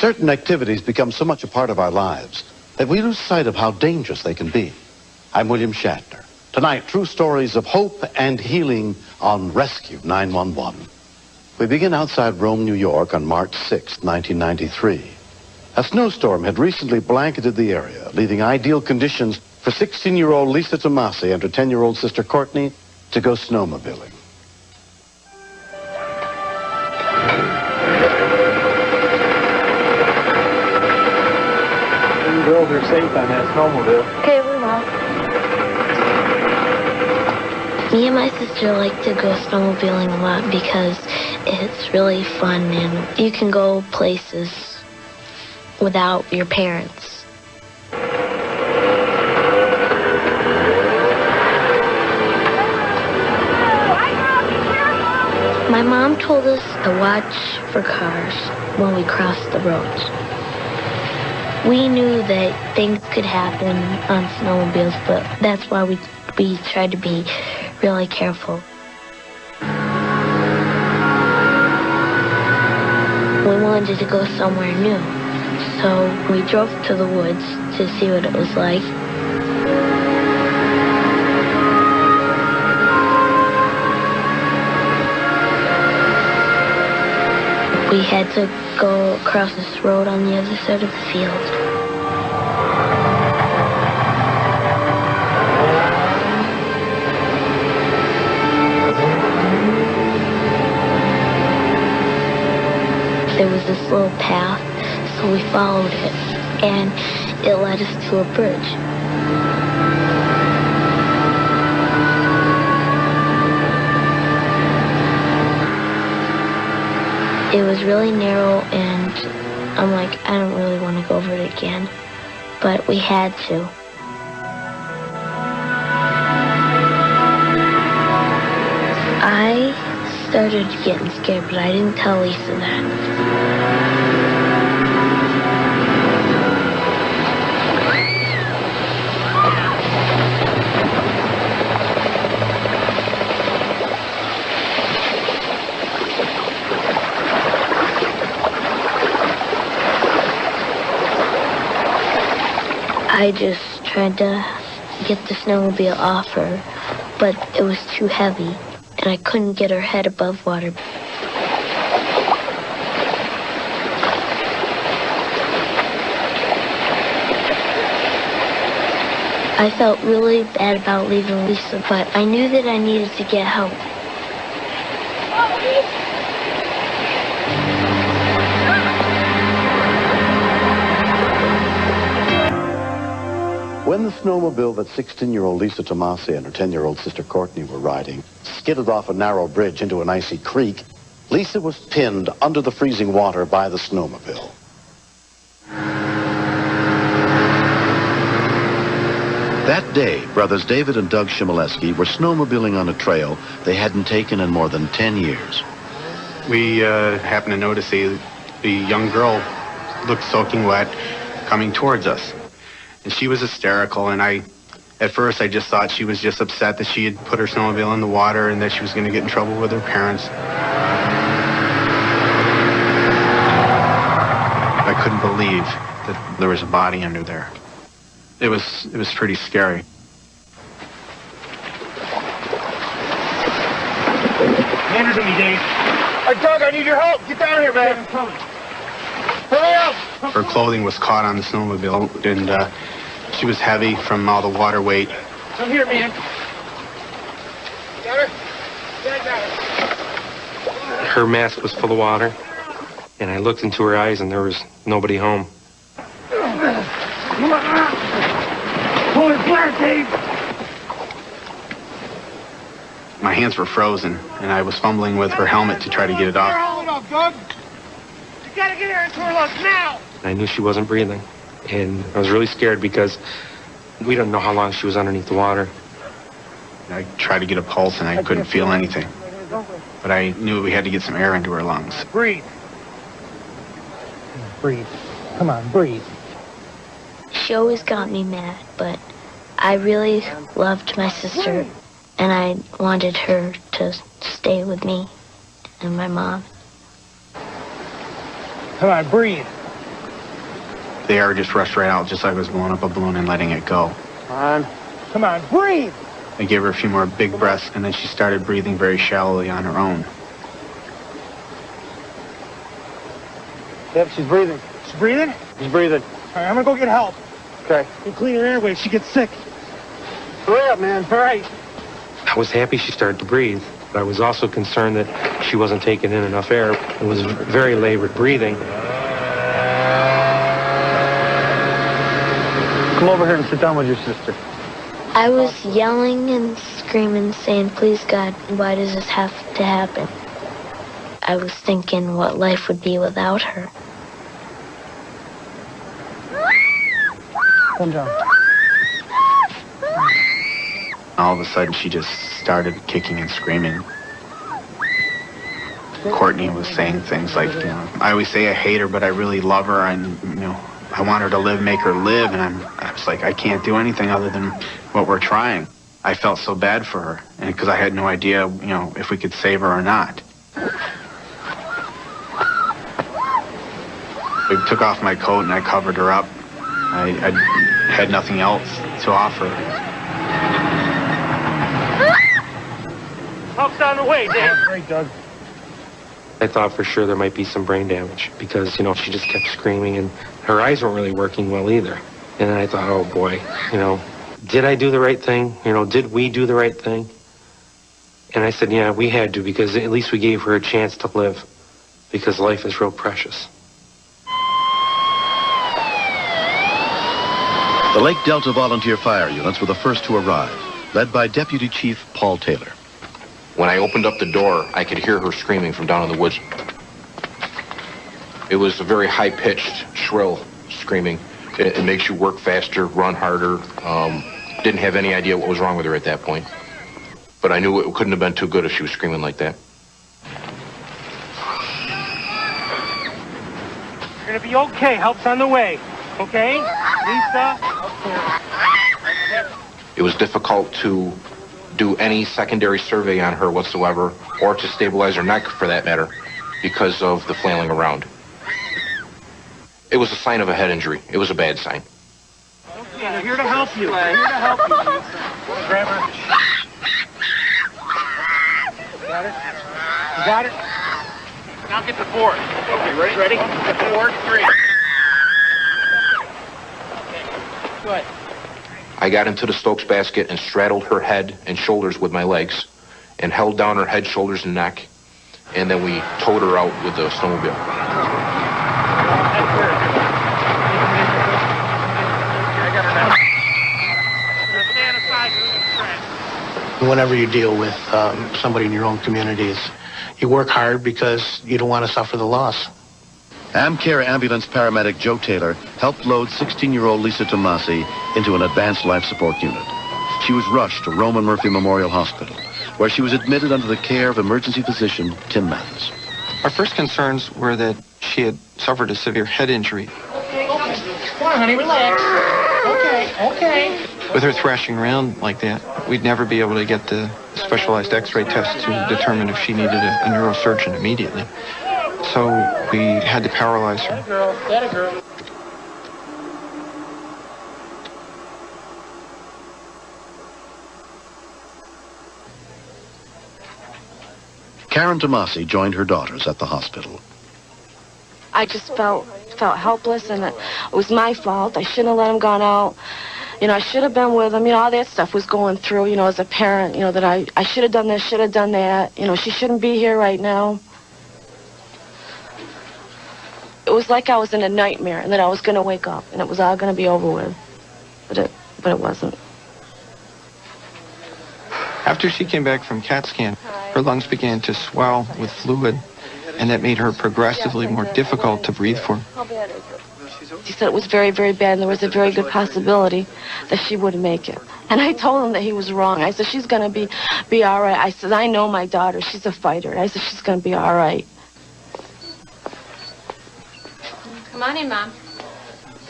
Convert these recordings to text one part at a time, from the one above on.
Certain activities become so much a part of our lives that we lose sight of how dangerous they can be. I'm William Shatner. Tonight, true stories of hope and healing on Rescue 911. We begin outside Rome, New York on March 6, 1993. A snowstorm had recently blanketed the area, leaving ideal conditions for 16-year-old Lisa Tomasi and her 10-year-old sister Courtney to go snowmobiling. You girls are safe on that snowmobile. Okay, we will. Me and my sister like to go snowmobiling a lot because it's really fun and you can go places without your parents. My mom told us to watch for cars when we crossed the roads. We knew that things could happen on snowmobiles, but that's why we tried to be really careful. We wanted to go somewhere new, so we drove to the woods to see what it was like. We had to go across this road on the other side of the field. There was this little path, so we followed it, and it led us to a bridge. It was really narrow, and I'm like, I don't really want to go over it again, but we had to. I started getting scared, but I didn't tell Lisa that. I just tried to get the snowmobile off her, but it was too heavy, and I couldn't get her head above water. I felt really bad about leaving Lisa, but I knew that I needed to get help. When the snowmobile that 16-year-old Lisa Tomasi and her 10-year-old sister Courtney were riding skidded off a narrow bridge into an icy creek, Lisa was pinned under the freezing water by the snowmobile. That day, brothers David and Doug Shimoleski were snowmobiling on a trail they hadn't taken in more than 10 years. We happened to notice a young girl looked soaking wet coming towards us. And she was hysterical, and at first I just thought she was just upset that she had put her snowmobile in the water and that she was going to get in trouble with her parents. I couldn't believe that there was a body under there. It was pretty scary. Hand her to me, Dave. Hey, Doug, I need your help. Get down here, man. Hurry up. Her clothing was caught on the snowmobile, and she was heavy from all the water weight. Come here, man. Got her? Yeah, I got her. Her mask was full of water, and I looked into her eyes, and there was nobody home. Pull her flat, Dave. My hands were frozen, and I was fumbling with her helmet to try to get it off. Hold up, Doug. You gotta get her into her lungs now. I knew she wasn't breathing, and I was really scared because we didn't know how long she was underneath the water. I tried to get a pulse, and I couldn't feel anything. But I knew we had to get some air into her lungs. Breathe. Breathe. Come on, breathe. She always got me mad, but I really loved my sister, and I wanted her to stay with me and my mom. Come on, breathe. the air just rushed right out, just like I was blowing up a balloon and letting it go. Come on, breathe! I gave her a few more big breaths, and then she started breathing very shallowly on her own. Yep, she's breathing. She's breathing? She's breathing. All right, I'm gonna go get help. Okay. You clean her airways, she gets sick. Hurry up, man. All right. I was happy she started to breathe, but I was also concerned that she wasn't taking in enough air. It was very labored breathing. Come over here and sit down with your sister. I was yelling and screaming, saying, please, God, why does this have to happen? I was thinking what life would be without her. Come down. All of a sudden, she just started kicking and screaming. Courtney was saying things like, you know, I always say I hate her, but I really love her, and, you know, I want her to live, make her live, and I was like, I can't do anything other than what we're trying. I felt so bad for her, and because I had no idea, you know, if we could save her or not. I took off my coat and I covered her up. I had nothing else to offer. Help's on the way, Dave. Great, Doug. I thought for sure there might be some brain damage because, you know, she just kept screaming and her eyes weren't really working well either. And I thought, oh boy, you know, did I do the right thing? You know, did we do the right thing? And I said, yeah, we had to, because at least we gave her a chance to live, because life is real precious. The Lake Delta Volunteer Fire Units were the first to arrive, led by Deputy Chief Paul Taylor. When I opened up the door, I could hear her screaming from down in the woods. It was a very high-pitched, shrill screaming. It makes you work faster, run harder. Didn't have any idea what was wrong with her at that point. But I knew it couldn't have been too good if she was screaming like that. You're gonna be okay. Help's on the way. Okay? Lisa? It was difficult to do any secondary survey on her whatsoever, or to stabilize her neck, for that matter, because of the flailing around. It was a sign of a head injury. It was a bad sign. Okay, they're here to help you. They're here to help you. Grab her. Got it? You got it? Now get the board. Okay, ready? Ready? Get the board. 3. Good. I got into the Stokes basket and straddled her head and shoulders with my legs and held down her head, shoulders, and neck. And then we towed her out with the snowmobile. Whenever you deal with somebody in your own communities, you work hard because you don't want to suffer the loss. AmCare ambulance paramedic Joe Taylor helped load 16-year-old Lisa Tomasi into an advanced life support unit. She was rushed to Roman Murphy Memorial Hospital, where she was admitted under the care of emergency physician Tim Mattis. Our first concerns were that she had suffered a severe head injury. Okay. Come on, honey, relax. Okay. With her thrashing around like that, we'd never be able to get the specialized x-ray test to determine if she needed a neurosurgeon immediately. So we had to paralyze her. That a girl. Karen Tomasi joined her daughters at the hospital. I just felt helpless, and it was my fault. I shouldn't have let him gone out. You know, I should have been with him. You know, all that stuff was going through, you know, as a parent, you know, that I should have done this, should have done that. You know, she shouldn't be here right now. It was like I was in a nightmare, and that I was going to wake up, and it was all going to be over with. But it wasn't. After she came back from CAT scan, her lungs began to swell with fluid, and that made her progressively more difficult to breathe for. How bad is it? He said it was very, very bad, and there was a very good possibility that she wouldn't make it. And I told him that he was wrong. I said, she's going to be all right. I said, I know my daughter. She's a fighter. I said, she's going to be all right. Come on in, Mom.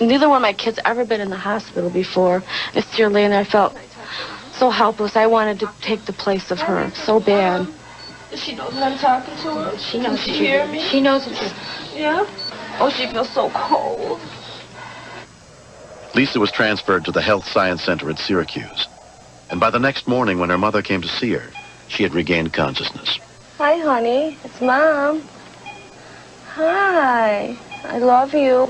Neither one of my kids ever been in the hospital before. This year later, I felt so helpless. I wanted to take the place of her so bad. She knows that I'm talking to her. She knows. She hear me. She knows it's. Yeah? Oh, she feels so cold. Lisa was transferred to the Health Science Center at Syracuse. And by the next morning when her mother came to see her, she had regained consciousness. Hi, honey. It's Mom. Hi. I love you.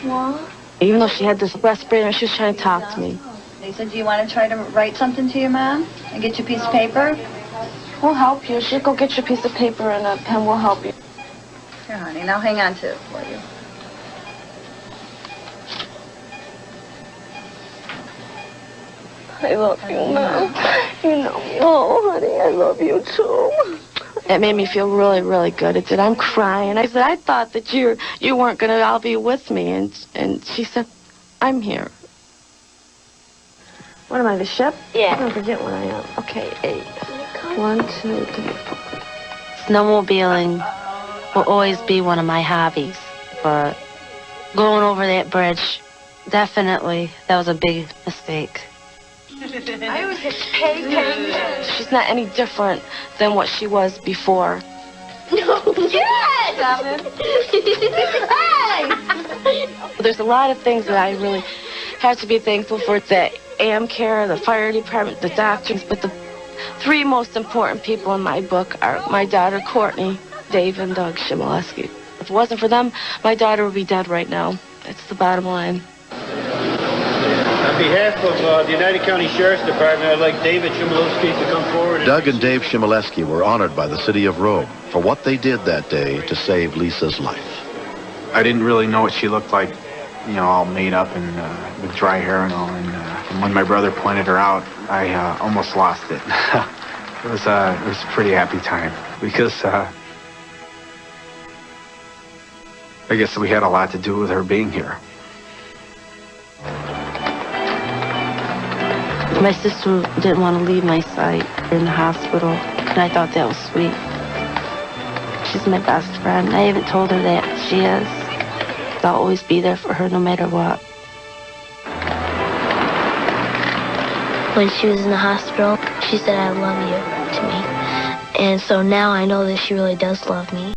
What? Even though she had this respirator, she was trying to talk to me. Lisa, do you want to try to write something to your mom and get you a piece of paper? We'll help you. She'll go get your piece of paper and a pen. We'll help you. Here, honey. Now hang on to it for you. I love you, Mom. You know me. Oh, honey, I love you, too. It made me feel really, really good. It did. I'm crying. I said, I thought that you weren't going to all be with me. And she said, I'm here. What am I, the ship? Yeah. I don't forget what I am. Okay, 8. 1, 2, 3, 4. Snowmobiling will always be one of my hobbies, but going over that bridge, definitely, that was a big mistake. I was just pay. She's not any different than what she was before. No. Yes! Hey! There's a lot of things that I really have to be thankful for. The AmCare, the fire department, the doctors, but the 3 most important people in my book are my daughter, Courtney, Dave, and Doug Shimoleski. If it wasn't for them, my daughter would be dead right now. It's the bottom line. On behalf of the United County Sheriff's Department, I'd like David Shimoleski to come forward. Doug and Dave Shimoleski were honored by the city of Rome for what they did that day to save Lisa's life. I didn't really know what she looked like, you know, all made up and with dry hair and all. And when my brother pointed her out, I almost lost it. It was a pretty happy time because I guess we had a lot to do with her being here. My sister didn't want to leave my sight in the hospital, and I thought that was sweet. She's my best friend. I haven't told her that she is. I'll always be there for her no matter what. When she was in the hospital, she said, I love you to me. And so now I know that she really does love me.